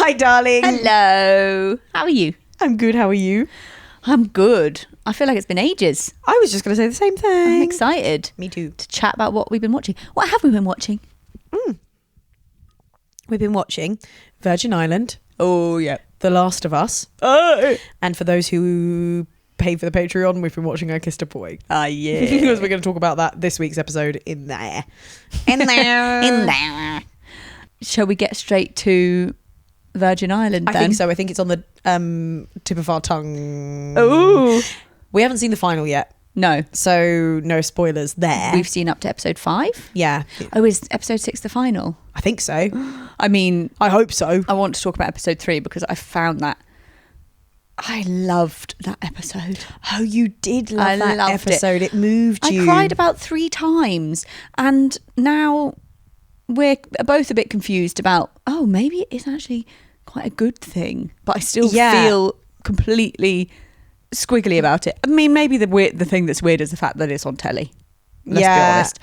Hi, darling. Hello. How are you? I'm good. How are you? I'm good. I feel like it's been ages. I was just going to say the same thing. I'm excited. Me too. To chat about what we've been watching. What have we been watching? We've been watching Virgin Island, Oh, yeah. The Last of Us. Oh. And for those who pay for the Patreon, we've been watching I Kissed a Boy. Yeah. Because we're going to talk about that this week's episode in there. In there. Shall we get straight to Virgin Island then? I think so. I think it's on the tip of our tongue. Ooh. We haven't seen the final yet. No. So no spoilers there. We've seen up to episode 5. Yeah. Oh, is episode 6 the final? I think so. I mean, I hope so. I want to talk about episode 3 because I found that I loved that episode. Oh, you did love I that loved episode. It moved you. I cried about 3 times, and now we're both a bit confused about, oh, maybe it is actually quite a good thing, but I still feel completely squiggly about it. I mean, maybe the thing that's weird is the fact that it's on telly. Let's be honest.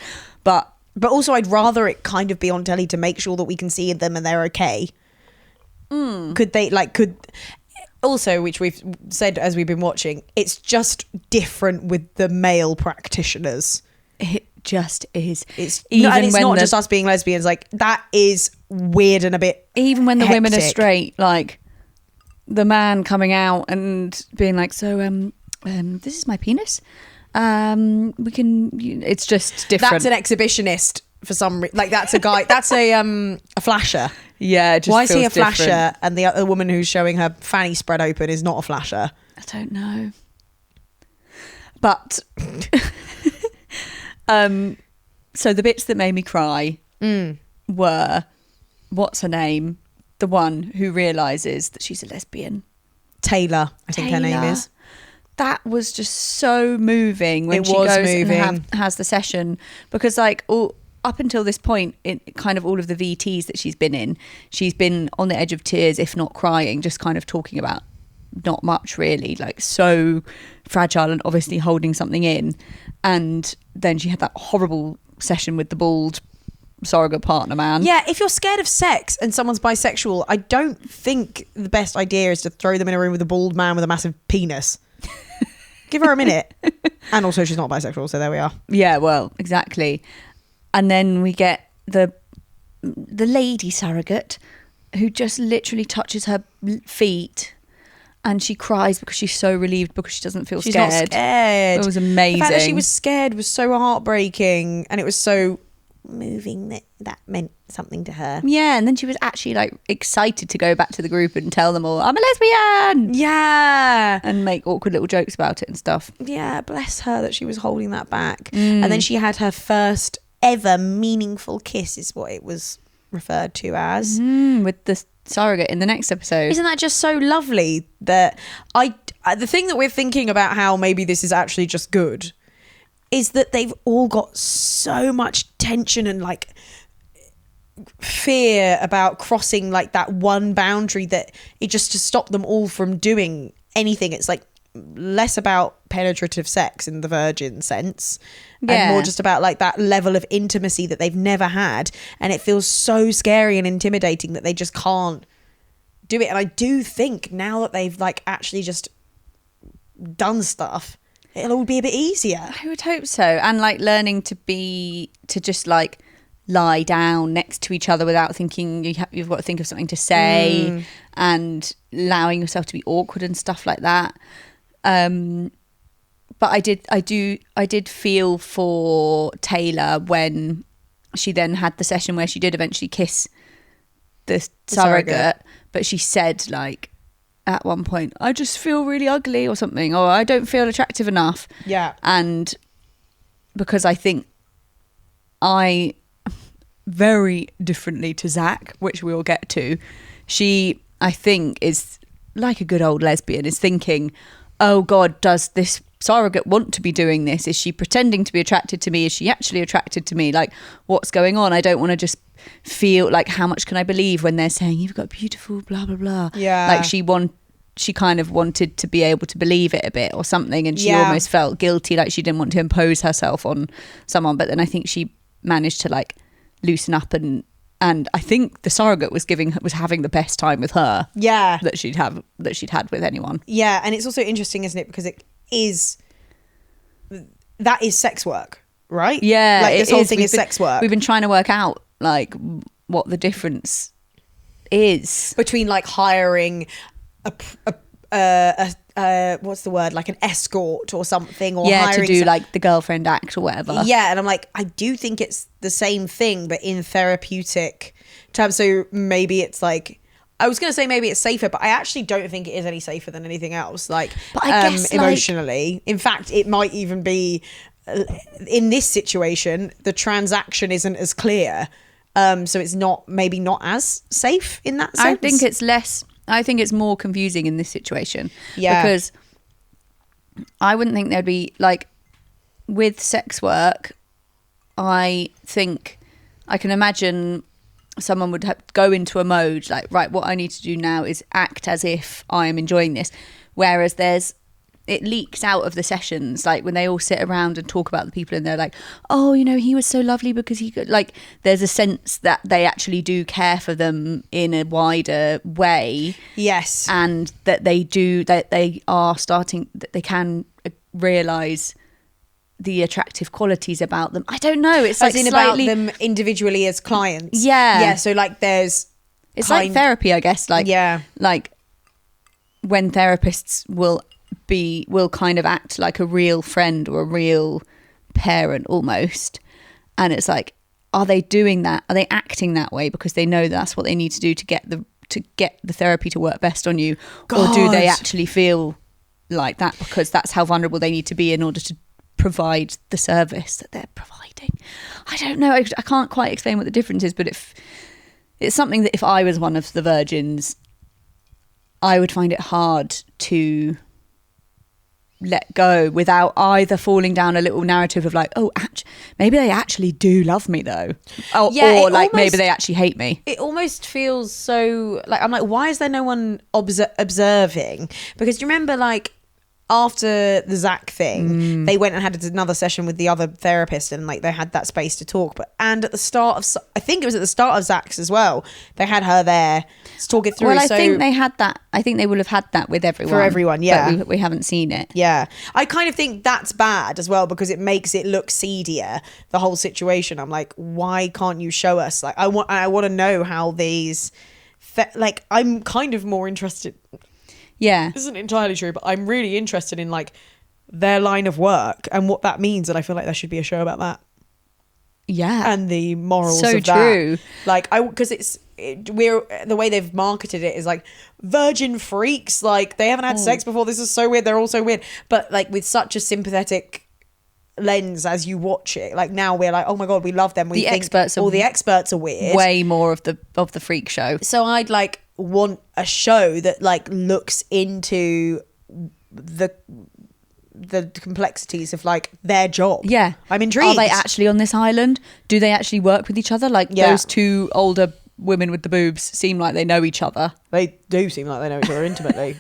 But also, I'd rather it kind of be on telly to make sure that we can see them and they're okay. Also, which we've said as we've been watching, it's just different with the male practitioners. It just is. It's not just us being lesbians. Like, that is weird and a bit even when the women are hectic. straight, like the man coming out and being like, so this is my penis. We can. It's just different. That's an exhibitionist for some reason. Like, that's a guy. That's a flasher. Yeah. It just Why is he a feels flasher different. and the other woman who's showing her fanny spread open is not a flasher? I don't know. But so the bits that made me cry were, what's her name? The one who realises that she's a lesbian. Taylor, I think her name is. That was just so moving when It she was goes moving. and has the session, because like up until this point, kind of all of the VTs that she's been in, she's been on the edge of tears, if not crying, just kind of talking about not much really, like so fragile and obviously holding something in. And then she had that horrible session with the bald surrogate partner man. Yeah, if you're scared of sex and someone's bisexual, I don't think the best idea is to throw them in a room with a bald man with a massive penis. Give her a minute. And also, she's not bisexual, so there we are. Yeah, well, exactly. And then we get the lady surrogate who just literally touches her feet and she cries because she's so relieved because she doesn't feel She's scared. not scared. It was amazing. The fact that she was scared was so heartbreaking, and it was so moving that meant something to her. Yeah, and then she was actually like excited to go back to the group and tell them all, I'm a lesbian! Yeah. And make awkward little jokes about it and stuff. Yeah, bless her that she was holding that back. And then she had her first ever meaningful kiss, is what it was referred to as. With the surrogate in the next episode. Isn't that just so lovely that the thing that we're thinking about how maybe this is actually just good is that they've all got so much tension and like fear about crossing like that one boundary that it just to stop them all from doing anything. It's like less about penetrative sex in the virgin sense and more just about like that level of intimacy that they've never had, and it feels so scary and intimidating that they just can't do it. And I do think now that they've like actually just done stuff, it'll all be a bit easier. I would hope so. And like learning to just like lie down next to each other without thinking you've got to think of something to say, and allowing yourself to be awkward and stuff like that. But I did feel for Taylor when she then had the session where she did eventually kiss the surrogate, but she said like at one point, I just feel really ugly or something, or I don't feel attractive enough. Yeah. And because I think I very differently to Zach, which we'll get to, she, I think, is like a good old lesbian, is thinking, oh God, does this surrogate want to be doing this? Is she pretending to be attracted to me? Is she actually attracted to me? Like, what's going on? I don't want to just feel like, how much can I believe when they're saying you've got beautiful blah blah blah. Yeah, like she kind of wanted to be able to believe it a bit or something, and she almost felt guilty, like she didn't want to impose herself on someone. But then I think she managed to like loosen up and And I think the surrogate was having the best time with her. Yeah. That she'd had with anyone. Yeah, and it's also interesting, isn't it? Because that is sex work, right? Yeah, like this whole thing is sex work. We've been trying to work out like what the difference is between like hiring a what's the word, like an escort or something, or to do like the girlfriend act or whatever. Yeah, and I'm like, I do think it's the same thing, but in therapeutic terms. So maybe it's like, I was gonna say maybe it's safer, but I actually don't think it is any safer than anything else. Like, but I guess, emotionally, in fact, it might even be in this situation the transaction isn't as clear, so it's not as safe in that sense. I think it's more confusing in this situation. Yeah. Because I wouldn't think there'd be, like, with sex work, I think I can imagine someone would go into a mode like, right, what I need to do now is act as if I am enjoying this. Whereas it leaks out of the sessions, like when they all sit around and talk about the people and they're like, oh, you know, he was so lovely because he could, like, there's a sense that they actually do care for them in a wider way. Yes. And that they can realise the attractive qualities about them. I don't know. It's like about them individually as clients. Yeah. Yeah. So like it's like therapy, I guess. Like, yeah. Like when therapists will kind of act like a real friend or a real parent almost, and it's like, are they doing that? Are they acting that way because they know that's what they need to do to get the therapy to work best on you? God. Or do they actually feel like that because that's how vulnerable they need to be in order to provide the service that they're providing? I don't know. I can't quite explain what the difference is, but if it's something that if I was one of the virgins, I would find it hard to let go without either falling down a little narrative of like, oh, maybe they actually do love me though, or like maybe they actually hate me. It almost feels so like, I'm like, why is there no one observing? Because do you remember, like, after the Zach thing, they went and had another session with the other therapist, and like they had that space to talk. And at the start of, I think it was at the start of Zach's as well, they had her there to talk it through. Well, I think they had that. I think they will have had that with everyone. For everyone, yeah. But we haven't seen it. Yeah. I kind of think that's bad as well, because it makes it look seedier, the whole situation. I'm like, why can't you show us? Like, I want to know how these, like, I'm kind of more interested. Yeah. This isn't entirely true, but I'm really interested in like their line of work and what that means, and I feel like there should be a show about that. Yeah. And the morals so of true. That. Like, because we're the way they've marketed it is like virgin freaks, like they haven't had sex before, this is so weird, they're all so weird, but like with such a sympathetic lens as you watch it, like now we're like, oh my god, we love them, we think all the experts are weird, way more of the freak show. So I'd like want a show that like looks into the complexities of like their job. Yeah, I'm intrigued. Are they actually on this island? Do they actually work with each other? Like those two older women with the boobs seem like they know each other. They do seem like they know each other intimately.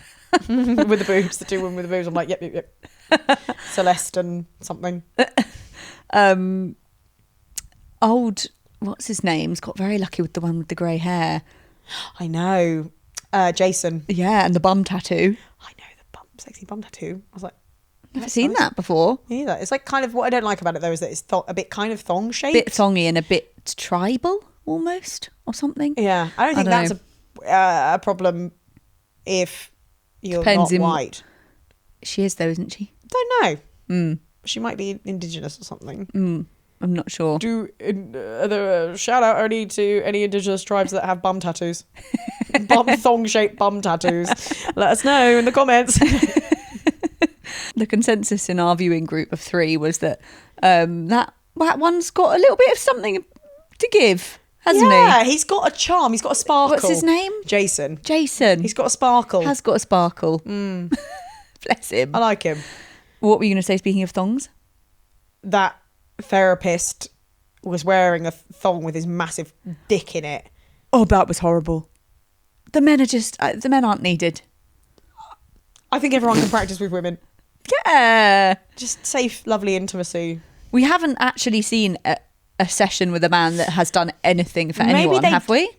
With the boobs, the two women with the boobs, I'm like, yep. Celeste and something. Old, what's his name? He's got very lucky with the one with the grey hair. I know. Jason. Yeah, and the bum tattoo. I know, the sexy bum tattoo. I was like, never seen that before. Either. It's like kind of what I don't like about it though is that it's a bit kind of thong shaped. Bit thongy and a bit tribal almost or something. Yeah, I don't think that's a problem if you're not white. She is though, isn't she? Don't know. She might be indigenous or something. I'm not sure. Shout out only to any indigenous tribes that have bum tattoos. Thong-shaped bum tattoos. Let us know in the comments. The consensus in our viewing group of 3 was that that one's got a little bit of something to give, hasn't he? Yeah, he's got a charm. He's got a sparkle. What's his name? Jason. He's got a sparkle. Has got a sparkle. Bless him. I like him. What were you going to say, speaking of thongs? That therapist was wearing a thong with his massive dick in it. Oh, that was horrible. The men aren't needed. I think everyone can practice with women. Yeah. Just safe, lovely intimacy. We haven't actually seen a session with a man that has done anything for anyone, have we?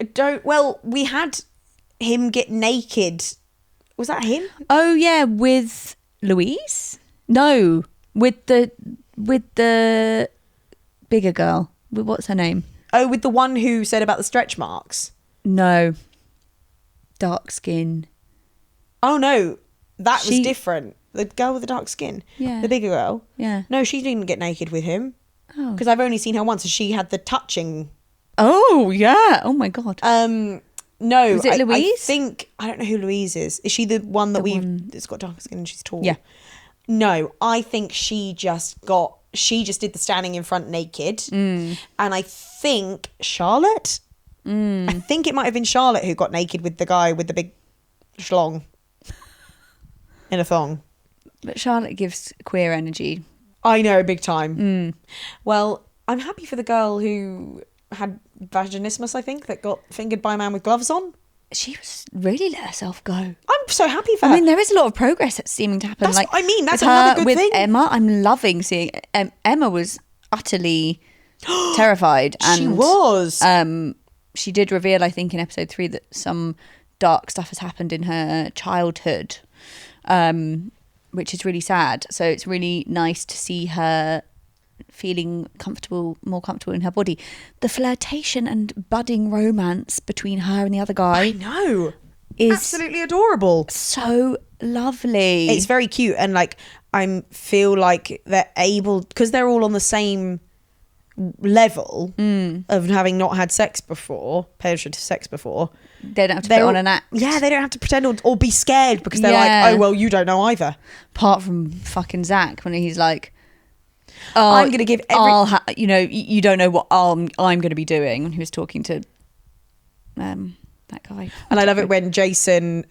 Well, we had him get naked. Was that him? Oh yeah, with Louise? No, with the bigger girl. What's her name? Oh, with the one who said about the stretch marks. No, dark skin. Oh no, that was different. The girl with the dark skin. Yeah. The bigger girl. Yeah. No, she didn't get naked with him. Oh. Because I've only seen her once, and she had the touching. Oh yeah. Oh my god. No, was it Louise? I don't know who Louise is. Is she the one that's got dark skin and she's tall? Yeah. No, I think she just did the standing in front naked. And I think Charlotte, I think it might have been Charlotte who got naked with the guy with the big schlong in a thong. But Charlotte gives queer energy. I know, big time. Well, I'm happy for the girl who had vaginismus, I think, that got fingered by a man with gloves on. She was really let herself go. I'm so happy for her. I mean, there is a lot of progress that's seeming to happen. That's like, what I mean. That's with another her, good with thing. Emma, I'm loving seeing. Emma was utterly terrified, and She was. She did reveal, I think, in episode 3 that some dark stuff has happened in her childhood, which is really sad. So it's really nice to see her feeling more comfortable in her body. The flirtation and budding romance between her and the other guy, I know, is absolutely adorable. so lovely. It's very cute, and like I feel like they're able, because they're all on the same level of having not had sex before, penetrative sex before. They don't have to put on an act. Yeah, they don't have to pretend or be scared, because they're Yeah. like, oh well, you don't know either. Apart from fucking Zach, when he's like, oh, I'm going to give you don't know what I'm going to be doing. When he was talking to that guy. And I love it when Jason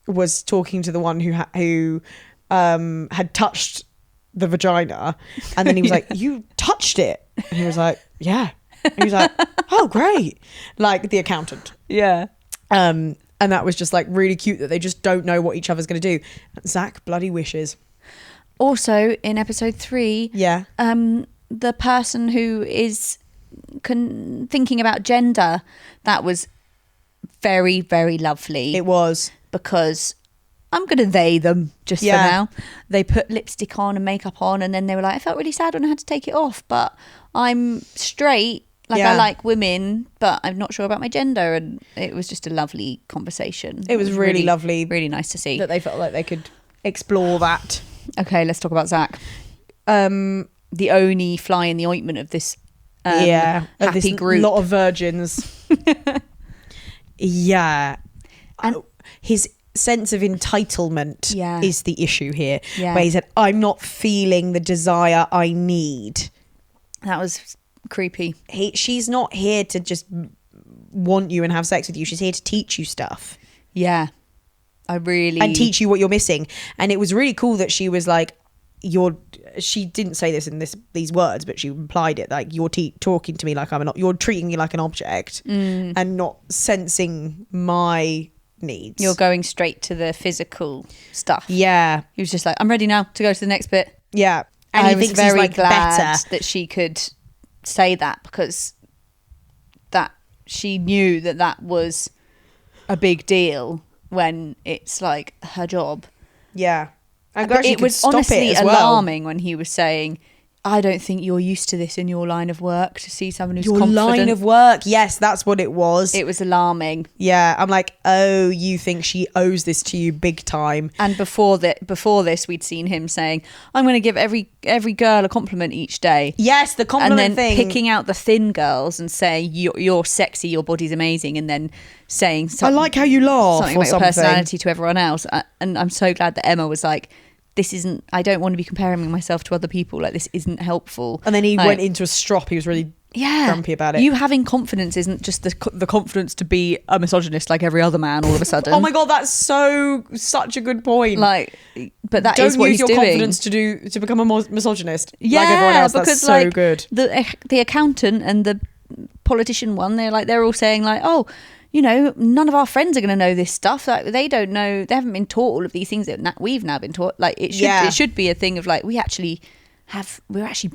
was talking to the one who had touched the vagina, and then he was like, you touched it, and he was like, yeah, and he was like, oh great, like the accountant. Yeah. And that was just like really cute that they just don't know what each other's going to do. Zach bloody wishes. Also in episode 3, Yeah. the person who is thinking about gender, that was very, very lovely. It was. Because I'm going to they them just for now. They put lipstick on and makeup on, and then they were like, I felt really sad when I had to take it off, but I'm straight. Like, I like women, but I'm not sure about my gender. And it was just a lovely conversation. It was really lovely. Really nice to see. That they felt like they could explore that. Okay, let's talk about Zach. The only fly in the ointment of this happy group. A lot of virgins. Yeah. And his sense of entitlement is the issue here. Yeah. Where he said, I'm not feeling the desire I need. That was creepy. She's not here to just want you and have sex with you. She's here to teach you stuff. Yeah. And teach you what you're missing. And it was really cool that she was like, she didn't say this in these words, but she implied it, like, you're talking to me like you're treating me like an object and not sensing my needs. You're going straight to the physical stuff. Yeah. He was just like, I'm ready now to go to the next bit. Yeah. And I he was thinks very he's like glad better. that she could say that, because that she knew that was a big deal when it's like her job. Yeah. I'm glad she it could was stop honestly it as well. alarming when he was saying, I don't think you're used to this in your line of work, to see someone who's your confident. line of work. Yes, that's what it was. It was alarming. Yeah, I'm like, oh, you think she owes this to you big time. And before this, we'd seen him saying, I'm going to give every girl a compliment each day. Yes, the compliment and then thing. picking out the thin girls and saying, you're sexy, your body's amazing, and then saying I like how you laugh something or about something. your personality to everyone else. And I'm so glad that Emma was like, I don't want to be comparing myself to other people. Like, this isn't helpful. And then he went into a strop. He was really grumpy about it. You having confidence isn't just the confidence to be a misogynist like every other man all of a sudden. Oh my God, that's such a good point. Like, but that Don't is what use he's your doing. confidence to become a misogynist. Yeah, like everyone else. because That's so good. The accountant and the politician one, they're all saying like, oh, you know, none of our friends are going to know this stuff. Like, they don't know, they haven't been taught all of these things that we've now been taught. Like, it should be a thing of like, we're actually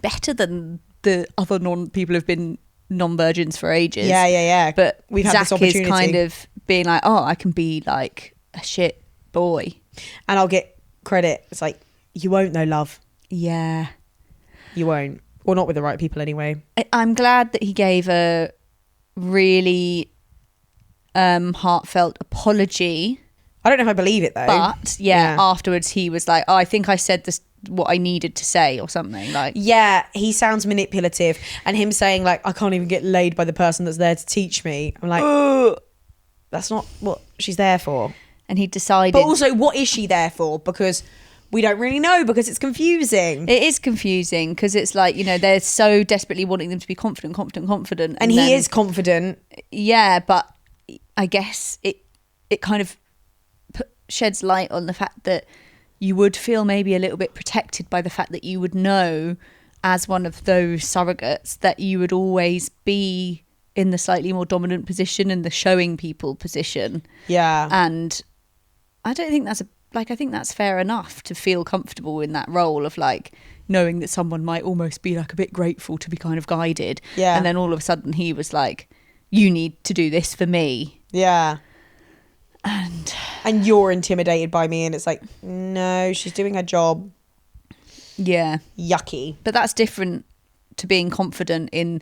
better than the other people have been non-virgins for ages. Yeah. But we've had Zach this opportunity. is kind of being like, oh, I can be like a shit boy. And I'll get credit. It's like, you won't know love. Yeah. You won't. Or not with the right people anyway. I'm glad that he gave a really heartfelt apology. I don't know if I believe it though. But afterwards he was like, oh, I think I said this what I needed to say or something. Like, yeah, he sounds manipulative, and him saying like, I can't even get laid by the person that's there to teach me. I'm like, ugh, that's not what she's there for. And he decided. But also, what is she there for? Because we don't really know, because it's confusing. It is confusing because it's like, you know, they're so desperately wanting them to be confident. And he is confident. Yeah, but I guess it kind of sheds light on the fact that you would feel maybe a little bit protected by the fact that you would know, as one of those surrogates, that you would always be in the slightly more dominant position and the showing people position. Yeah. And I don't think I think that's fair enough to feel comfortable in that role of like knowing that someone might almost be like a bit grateful to be kind of guided. Yeah. And then all of a sudden he was like, you need to do this for me. Yeah. And you're intimidated by me, and it's like, no, she's doing her job. Yeah. Yucky. But that's different to being confident in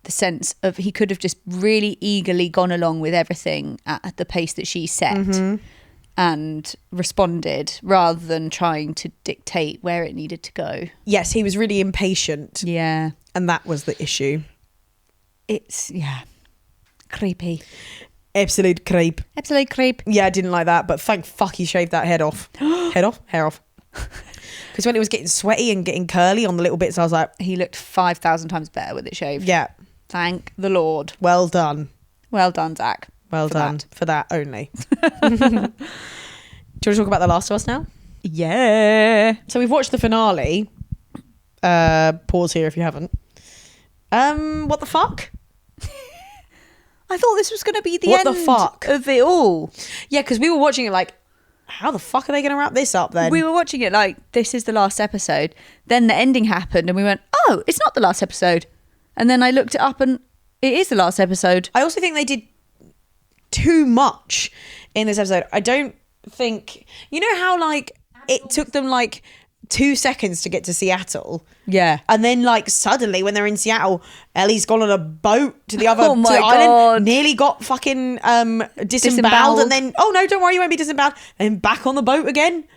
the sense of he could have just really eagerly gone along with everything at the pace that she set and responded rather than trying to dictate where it needed to go. Yes, he was really impatient. Yeah. And that was the issue. It's, creepy. Absolute creep. Absolute creep. Yeah, I didn't like that, but thank fuck he shaved that head off. Head off? Hair off. Because when it was getting sweaty and getting curly on the little bits, I was like... He looked 5,000 times better with it shaved. Yeah. Thank the Lord. Well done. Well done, Zach. Well done. For that only. Do you want to talk about The Last of Us now? Yeah. So we've watched the finale. Pause here if you haven't. What the fuck? I thought this was going to be the end of it all. Yeah, because we were watching it like, how the fuck are they going to wrap this up then? We were watching it like, this is the last episode. Then the ending happened and we went, oh, it's not the last episode. And then I looked it up and it is the last episode. I also think they did too much in this episode. I don't think... You know how like it took them like 2 seconds to get to Seattle? Yeah. And then like suddenly when they're in Seattle, Ellie's gone on a boat to the other Oh my to the God. island, nearly got fucking disemboweled, and then, oh no, don't worry, you won't be disemboweled, and back on the boat again.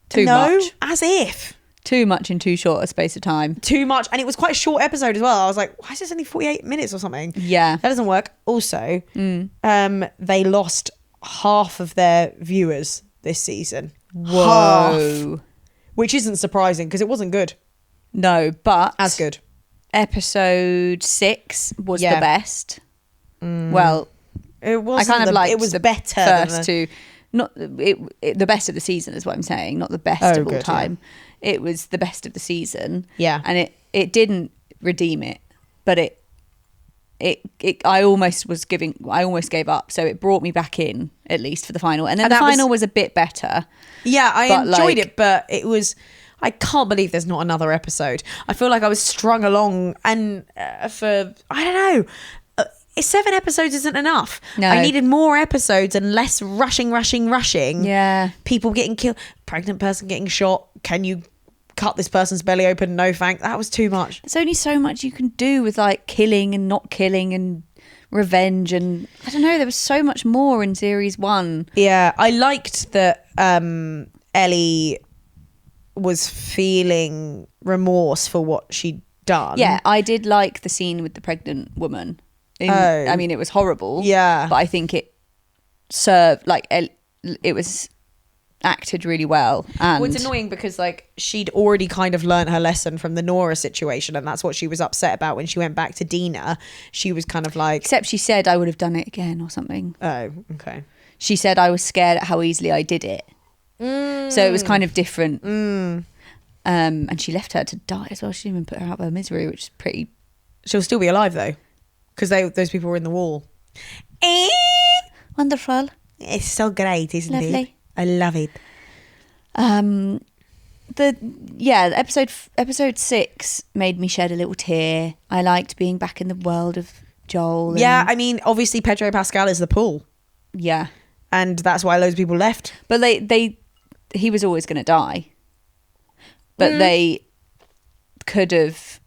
Too much. As if. Too much in too short a space of time. Too much. And it was quite a short episode as well. I was like, why is this only 48 minutes or something? Yeah. That doesn't work. Also, they lost half of their viewers this season. Whoa. Half. Which isn't surprising because it wasn't good. No, but... As good. Episode 6 was the best. Well, it was. I kind of liked it was the better first two. Not it, the best of the season is what I'm saying. Not the best of all time. Yeah. It was the best of the season. Yeah, and it didn't redeem it, but I almost gave up. So it brought me back in at least for the final, and then the final was a bit better. Yeah, I enjoyed it, but it was. I can't believe there's not another episode. I feel like I was strung along, and for I don't know. 7 episodes isn't enough. No. I needed more episodes and less rushing. Yeah. People getting killed. Pregnant person getting shot. Can you cut this person's belly open? No thank. That was too much. There's only so much you can do with like killing and not killing and revenge, and I don't know, there was so much more in series 1. Yeah, I liked that Ellie was feeling remorse for what she'd done. Yeah, I did like the scene with the pregnant woman. I mean, it was horrible. Yeah. But I think it served, like, it was acted really well. And well, it's annoying because, like, she'd already kind of learnt her lesson from the Nora situation, and that's what she was upset about when she went back to Dina. She was kind of like... Except she said, I would have done it again or something. Oh, okay. She said, I was scared at how easily I did it. So it was kind of different. And she left her to die as well. She didn't even put her out of her misery, which is pretty... She'll still be alive, though. Because those people were in the wall. Wonderful. It's so great, isn't Lovely. it? I love it. episode 6 made me shed a little tear. I liked being back in the world of Joel. Yeah, I mean, obviously Pedro Pascal is the pool. Yeah. And that's why loads of people left. But he was always going to die. But they could have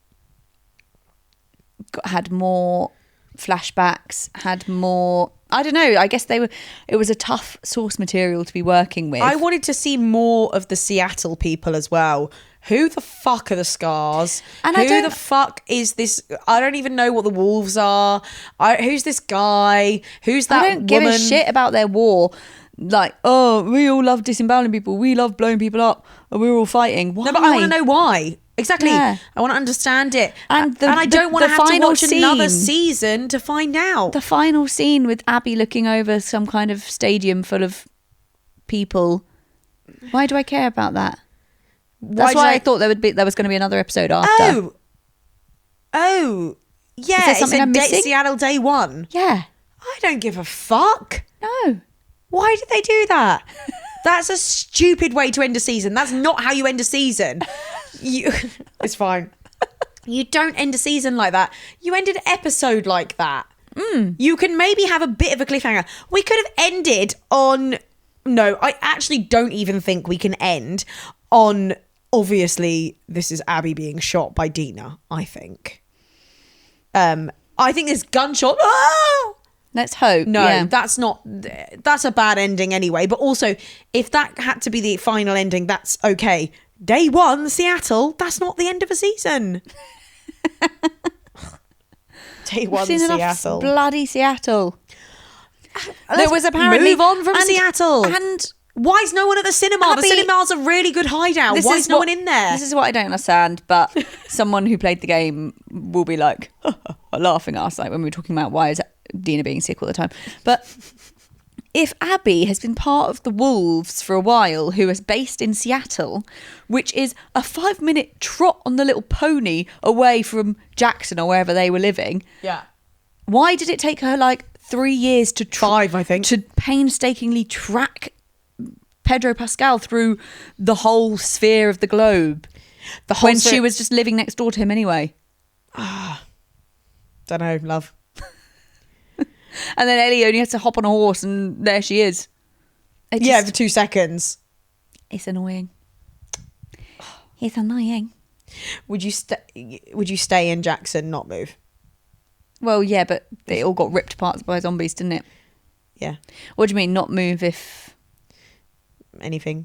had more flashbacks, had more... I don't know. I guess it was a tough source material to be working with. I wanted to see more of the Seattle people as well. Who the fuck are the Scars? And who the fuck is this? I don't even know what the Wolves are. Who's this guy? Who's that woman? I don't give a shit about their war. Like, oh, we all love disemboweling people. We love blowing people up. And we're all fighting. Why? No, but I want to know why. Exactly. Yeah. I want to understand it. And I don't want to have to watch another season to find out. The final scene with Abby looking over some kind of stadium full of people. Why do I care about that? That's why I thought there was going to be another episode after. Oh. Yeah. Is there something I'm missing? Seattle Day 1. Yeah. I don't give a fuck. No. Why did they do that? That's a stupid way to end a season. That's not how you end a season. It's fine. You don't end a season like that. You end an episode like that. You can maybe have a bit of a cliffhanger. We could have ended on... No, I actually don't even think we can end on... Obviously, this is Abby being shot by Dina, I think. I think this gunshot... Ah! Let's hope. No, that's not... That's a bad ending anyway. But also, if that had to be the final ending, that's okay. Day 1, Seattle, that's not the end of a season. Day 1, Seattle. Bloody Seattle. There was apparently... Move on from Seattle. And... Why is no one at the cinema? The cinema's a really good hideout. Why is no one in there? This is what I don't understand, but someone who played the game will be like, laughing at us, like when we were talking about why is Dina being sick all the time. But if Abby has been part of the Wolves for a while, who is based in Seattle, which is a 5-minute trot on the little pony away from Jackson or wherever they were living. Yeah. Why did it take her like 3 years to 5, I think, to painstakingly track Pedro Pascal through the whole sphere of the globe when she was just living next door to him anyway? Don't know, love. And then Ellie only has to hop on a horse and there she is. For 2 seconds. It's annoying. It's annoying. Would you stay in Jackson, not move? Well, yeah, but it all got ripped apart by zombies, didn't it? Yeah. What do you mean, not move if... Anything.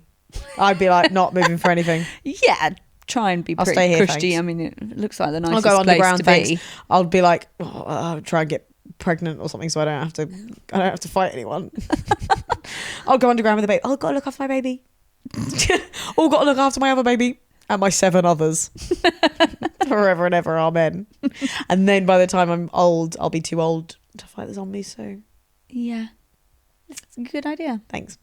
I'd be like, not moving for anything. Yeah, try and be pretty stay here, cushy. thanks. I mean, it looks like the nicest I'll go place underground, to thanks. be. I'll be like, I'll try and get pregnant or something so I don't have to fight anyone. I'll go underground with the baby. Oh, got to look after my baby. Oh, got to look after my other baby and my 7 others. Forever and ever, amen. And then by the time I'm old, I'll be too old to fight the zombies, so... Yeah. It's a good idea. Thanks.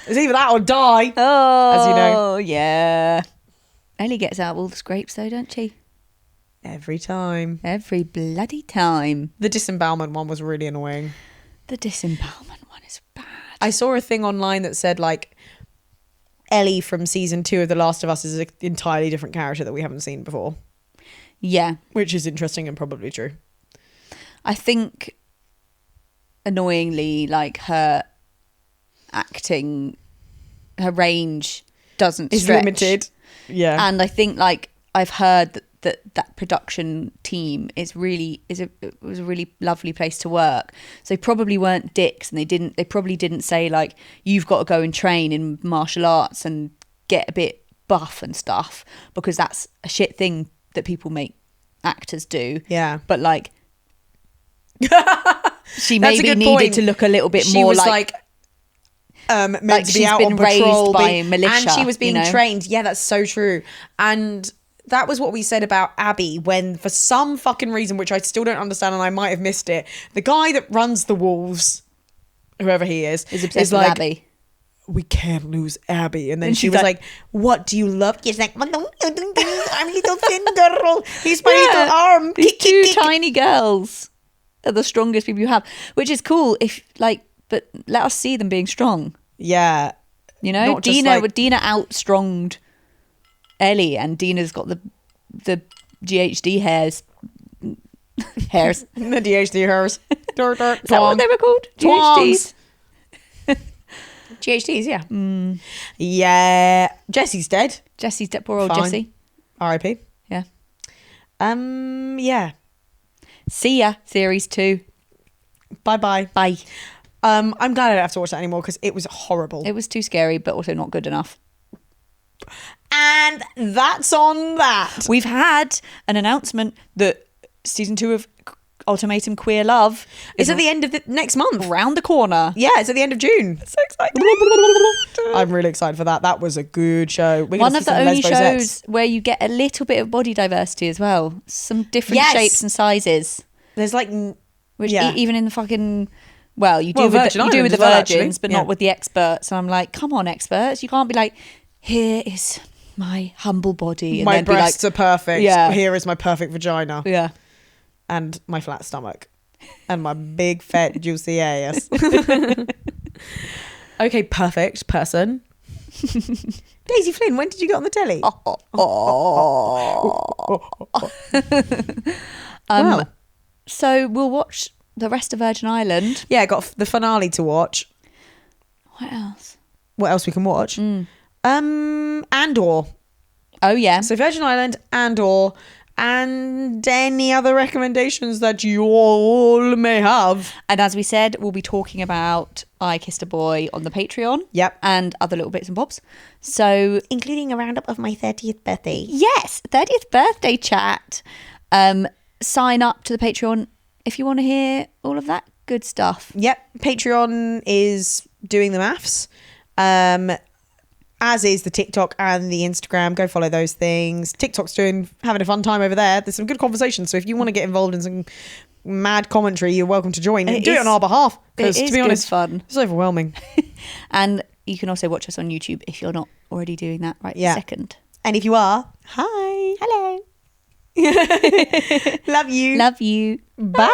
It's either that or die. Oh, as you know. Yeah. Ellie gets out of all the scrapes though, don't she? Every time. Every bloody time. The disembowelment one was really annoying. The disembowelment one is bad. I saw a thing online that said like Ellie from season 2 of The Last of Us is an entirely different character that we haven't seen before. Yeah. Which is interesting and probably true. I think annoyingly, like her acting, her range doesn't is stretch. limited. Yeah. And I think like I've heard that production team was a really lovely place to work. So they probably weren't dicks, and they probably didn't say like, you've got to go and train in martial arts and get a bit buff and stuff, because that's a shit thing that people make actors do. Yeah. But like she maybe needed to look a little bit more like meant to be out on patrol by militia, and she was being trained. Yeah, that's so true. And that was what we said about Abby, when for some fucking reason, which I still don't understand and I might have missed it, the guy that runs the Wolves, whoever he is obsessed with Abby. We can't lose Abby. And then she was like, what do you love? He's like, I'm little thin girl. He's my little arm. These two tiny girls are the strongest people you have, which is cool if like, but let us see them being strong. Yeah. You know, Not just Dina outstronged Ellie, and Dina's got the GHD hairs. Hairs. The DHD hairs. Is that what they were called? GHDs. GHDs, yeah. Yeah. Jesse's dead. Jesse's dead. Poor old Fine. Jesse. R.I.P. Yeah. Yeah. See ya. Series 2. Bye-bye. Bye. I'm glad I don't have to watch that anymore because it was horrible. It was too scary, but also not good enough. And that's on that. We've had an announcement that season 2 of Ultimatum Queer Love It's at the end of the next month. around the corner. Yeah, it's at the end of June. So excited. I'm really excited for that. That was a good show. We're One gonna of see the some only Lesbos shows X. where you get a little bit of body diversity as well. Some different Yes. shapes and sizes. There's like, Which yeah. even in the fucking... Well, you do, Well, with, Virgin the, you do Islands with the as well, virgins, actually. but Yeah. not with the experts. And I'm like, come on, experts. You can't be like, here is my humble body. And my then be like, breasts are perfect. Yeah. Here is my perfect vagina. yeah. And my flat stomach. And my big, fat, juicy ass. Okay, perfect person. Daisy Flynn, when did you get on the telly? Well, So we'll watch the rest of Virgin Island. yeah, got the finale to watch. What else? What else we can watch? Andor. Oh, yeah. So Virgin Island, Andor, and any other recommendations that you all may have. And as we said, we'll be talking about I Kissed a Boy on the Patreon. Yep. And other little bits and bobs. So, Including a roundup of my 30th birthday. yes, 30th birthday chat. Sign up to the Patreon if you want to hear all of that good stuff. Yep. Patreon is doing the maths. As is the TikTok and the Instagram. Go follow those things. TikTok's having a fun time over there. There's some good conversations. So if you want to get involved in some mad commentary, you're welcome to join. It Do it is- on our behalf. Because it to is be good honest, fun. it's overwhelming. And you can also watch us on YouTube if you're not already doing that right Yeah. second. And if you are, hi. Hello. Love you. Love you. Bye.